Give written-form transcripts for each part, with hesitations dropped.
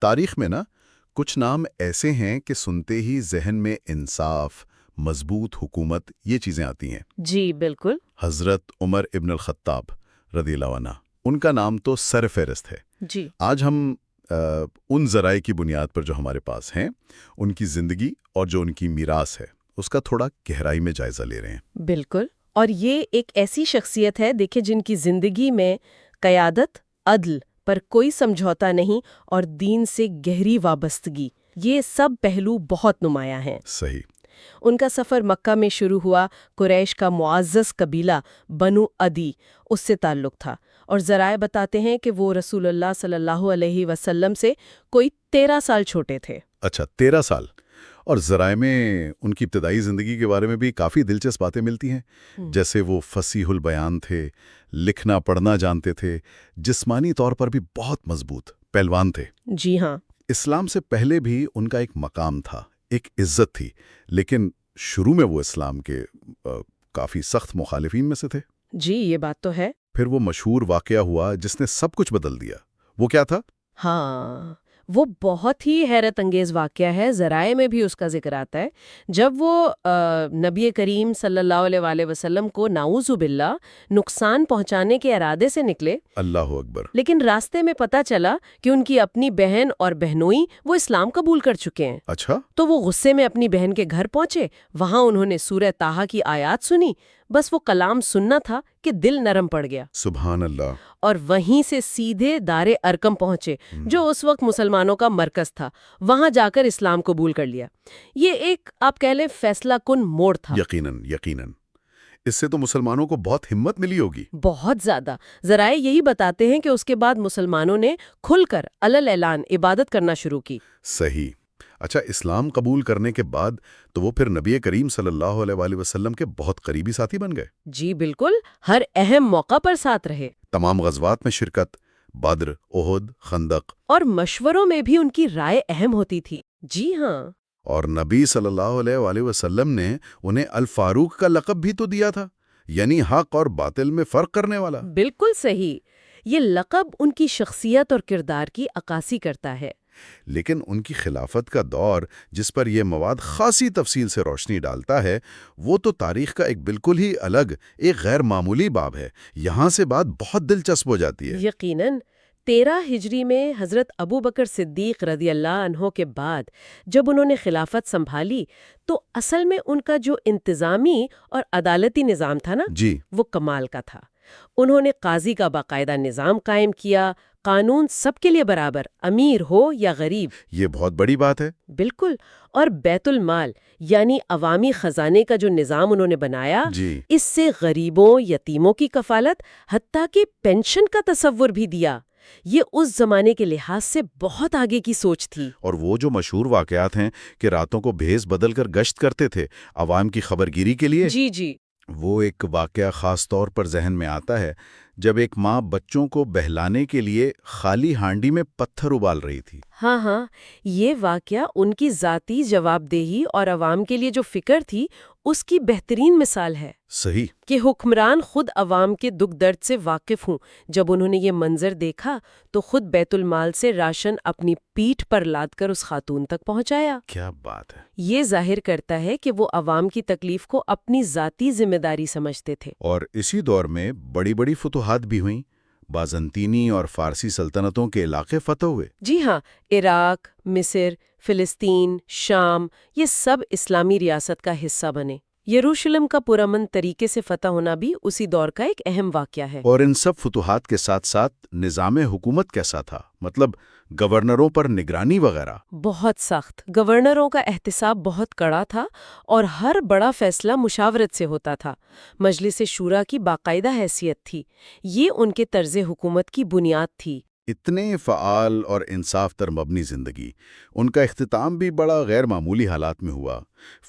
تاریخ میں نا کچھ نام ایسے ہیں کہ سنتے ہی ذہن میں انصاف، مضبوط حکومت، یہ چیزیں آتی ہیں۔ جی بالکل۔ حضرت عمر ابن الخطاب رضی اللہ عنہ، ان کا نام تو سر فہرست ہے۔ جی آج ہم ان ذرائع کی بنیاد پر جو ہمارے پاس ہیں، ان کی زندگی اور جو ان کی میراث ہے، اس کا تھوڑا گہرائی میں جائزہ لے رہے ہیں۔ بالکل، اور یہ ایک ایسی شخصیت ہے دیکھیں جن کی زندگی میں قیادت، عدل پر کوئی سمجھوتا نہیں اور دین سے گہری وابستگی، یہ سب پہلو بہت نمایاں ہیں۔ صحیح۔ ان کا سفر مکہ میں شروع ہوا، قریش کا معزز قبیلہ بنو عدی اس سے تعلق تھا، اور ذرائع بتاتے ہیں کہ وہ رسول اللہ صلی اللہ علیہ وسلم سے کوئی 13 سال چھوٹے تھے۔ اچھا، 13 سال۔ اور ذرائع میں ان کی ابتدائی زندگی کے بارے میں بھی کافی دلچسپ باتیں ملتی ہیں، جیسے وہ فصیح البیان تھے، لکھنا پڑھنا جانتے تھے، جسمانی طور پر بھی بہت مضبوط پہلوان تھے۔ جی ہاں۔ اسلام سے پہلے بھی ان کا ایک مقام تھا، ایک عزت تھی، لیکن شروع میں وہ اسلام کے کافی سخت مخالفین میں سے تھے۔ جی یہ بات تو ہے۔ پھر وہ مشہور واقعہ ہوا جس نے سب کچھ بدل دیا، وہ کیا تھا؟ ہاں، وہ بہت ہی حیرت انگیز واقعہ ہے، ذرائع میں بھی اس کا ذکر آتا ہے۔ جب وہ نبی کریم صلی اللہ علیہ وآلہ وسلم کو نعوذ باللہ نقصان پہنچانے کے ارادے سے نکلے، اللہ اکبر، لیکن راستے میں پتہ چلا کہ ان کی اپنی بہن اور بہنوئی وہ اسلام قبول کر چکے ہیں۔ اچھا، تو وہ غصے میں اپنی بہن کے گھر پہنچے، وہاں انہوں نے سورہ طٰہٰ کی آیات سنی، بس وہ کلام سننا تھا کہ دل نرم پڑ گیا۔ سبحان اللہ۔ اور وہیں سے سیدھے دار ارقم پہنچے، جو اس وقت مسلمانوں کا مرکز تھا، وہاں جا کر اسلام قبول کر لیا۔ یہ ایک آپ کہہ لیں فیصلہ کن موڑ تھا۔ یقیناً یقیناً، اس سے تو مسلمانوں کو بہت ہمت ملی ہوگی۔ بہت زیادہ۔ ذرائع یہی بتاتے ہیں کہ اس کے بعد مسلمانوں نے کھل کر علل اعلان عبادت کرنا شروع کی۔ صحیح۔ اچھا، اسلام قبول کرنے کے بعد تو وہ پھر نبی کریم صلی اللہ علیہ وآلہ وسلم کے بہت قریبی ساتھی بن گئے۔ جی بالکل، ہر اہم موقع پر ساتھ رہے، تمام غزوات میں شرکت، بدر، احد، خندق، اور مشوروں میں بھی ان کی رائے اہم ہوتی تھی۔ جی ہاں۔ اور نبی صلی اللہ علیہ وآلہ وسلم نے انہیں الفاروق کا لقب بھی تو دیا تھا، یعنی حق اور باطل میں فرق کرنے والا۔ بالکل صحیح، یہ لقب ان کی شخصیت اور کردار کی عکاسی کرتا ہے۔ لیکن ان کی خلافت کا دور جس پر یہ مواد خاصی تفصیل سے روشنی ڈالتا ہے، وہ تو تاریخ کا ایک بالکل ہی الگ، ایک غیر معمولی باب ہے۔ یہاں سے بات بہت دلچسپ ہو جاتی ہے۔ یقیناً 13 ہجری میں حضرت ابو بکر صدیق رضی اللہ عنہ کے بعد جب انہوں نے خلافت سنبھالی تو اصل میں ان کا جو انتظامی اور عدالتی نظام تھا نا، جی، وہ کمال کا تھا۔ انہوں نے قاضی کا باقاعدہ نظام قائم کیا، قانون سب کے لیے برابر، امیر ہو یا غریب۔ یہ بہت بڑی بات ہے۔ بالکل، اور بیت المال یعنی عوامی خزانے کا جو نظام انہوں نے بنایا، جی، اس سے غریبوں، یتیموں کی کفالت، حتیٰ کہ پینشن کا تصور بھی دیا۔ یہ اس زمانے کے لحاظ سے بہت آگے کی سوچ تھی۔ اور وہ جو مشہور واقعات ہیں کہ راتوں کو بھیس بدل کر گشت کرتے تھے عوام کی خبرگیری کے لیے، جی جی، وہ ایک واقعہ خاص طور پر ذہن میں آتا ہے جب ایک ماں بچوں کو بہلانے کے لیے خالی ہانڈی میں پتھر ابال رہی تھی۔ ہاں ہاں، یہ واقعہ ان کی ذاتی جواب دہی اور عوام کے لیے جو فکر تھی اس کی بہترین مثال ہے۔ صحیح۔ کہ حکمران خود عوام کے دکھ درد سے واقف ہوں۔ جب انہوں نے یہ منظر دیکھا تو خود بیت المال سے راشن اپنی پیٹھ پر لاد کر اس خاتون تک پہنچایا۔ کیا بات ہے۔ یہ ظاہر کرتا ہے کہ وہ عوام کی تکلیف کو اپنی ذاتی ذمہ داری سمجھتے تھے۔ اور اسی دور میں بڑی بڑی فتوحات بھی ہوئیں، بازنطینی اور فارسی سلطنتوں کے علاقے فتح ہوئے۔ جی ہاں، عراق، مصر، فلسطین، شام، یہ سب اسلامی ریاست کا حصہ بنے۔ یروشلم کا پرامن طریقے سے فتح ہونا بھی اسی دور کا ایک اہم واقعہ ہے۔ اور ان سب فتوحات کے ساتھ ساتھ نظام حکومت کیسا تھا؟ مطلب گورنروں پر نگرانی وغیرہ؟ بہت سخت۔ گورنروں کا احتساب بہت کڑا تھا اور ہر بڑا فیصلہ مشاورت سے ہوتا تھا۔ مجلس شورا کی باقاعدہ حیثیت تھی۔ یہ ان کے طرز حکومت کی بنیاد تھی۔ اتنے فعال اور انصاف پر مبنی زندگی، ان کا اختتام بھی بڑا غیر معمولی حالات میں ہوا۔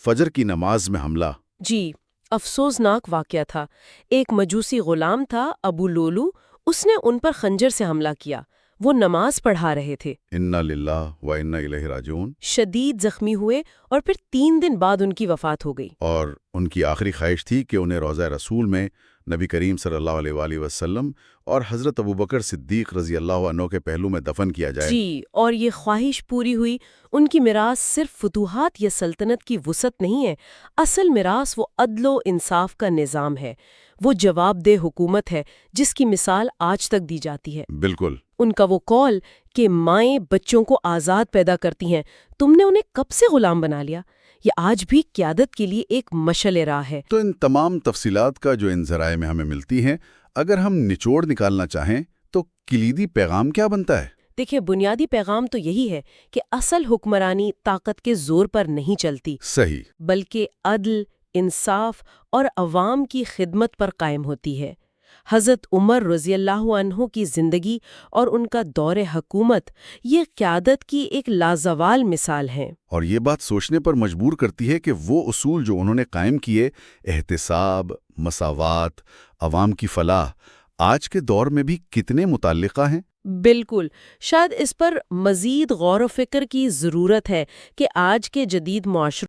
فجر کی نماز میں حملہ۔ جی، افسوسناک واقعہ تھا۔ ایک مجوسی غلام تھا ابو لولو، اس نے ان پر خنجر سے حملہ کیا۔ وہ نماز پڑھا رہے تھے۔ انا للہ و انا الیہ راجعون۔ شدید زخمی ہوئے اور پھر 3 دن بعد ان کی وفات ہو گئی۔ اور ان کی آخری خواہش تھی کہ انہیں روضہ رسول میں نبی کریم صلی اللہ علیہ وآلہ وسلم اور حضرت ابوبکر صدیق رضی اللہ عنہ کے پہلو میں دفن کیا جائے۔ جی، اور یہ خواہش پوری ہوئی۔ ان کی میراث صرف فتوحات یا سلطنت کی وسعت نہیں ہے، اصل میراث وہ عدل و انصاف کا نظام ہے، وہ جواب دہ حکومت ہے جس کی مثال آج تک دی جاتی ہے۔ بالکل۔ ان کا وہ قول کہ مائیں بچوں کو آزاد پیدا کرتی ہیں، تم نے انہیں کب سے غلام بنا لیا، یہ آج بھی قیادت کے لیے ایک مشعل راہ ہے۔ تو ان تمام تفصیلات کا جو ان ذرائع میں ہمیں ملتی ہیں، اگر ہم نچوڑ نکالنا چاہیں تو کلیدی پیغام کیا بنتا ہے؟ دیکھیں، بنیادی پیغام تو یہی ہے کہ اصل حکمرانی طاقت کے زور پر نہیں چلتی، صحیح۔ بلکہ عدل، انصاف اور عوام کی خدمت پر قائم ہوتی ہے۔ حضرت عمر رضی اللہ عنہ کی زندگی اور ان کا دور حکومت یہ قیادت کی ایک لازوال مثال ہیں۔ اور یہ بات سوچنے پر مجبور کرتی ہے کہ وہ اصول جو انہوں نے قائم کیے، احتساب، مساوات، عوام کی فلاح، آج کے دور میں بھی کتنے متعلقہ ہیں؟ بالکل، شاید اس پر مزید غور و فکر کی ضرورت ہے کہ آج کے جدید معاشرے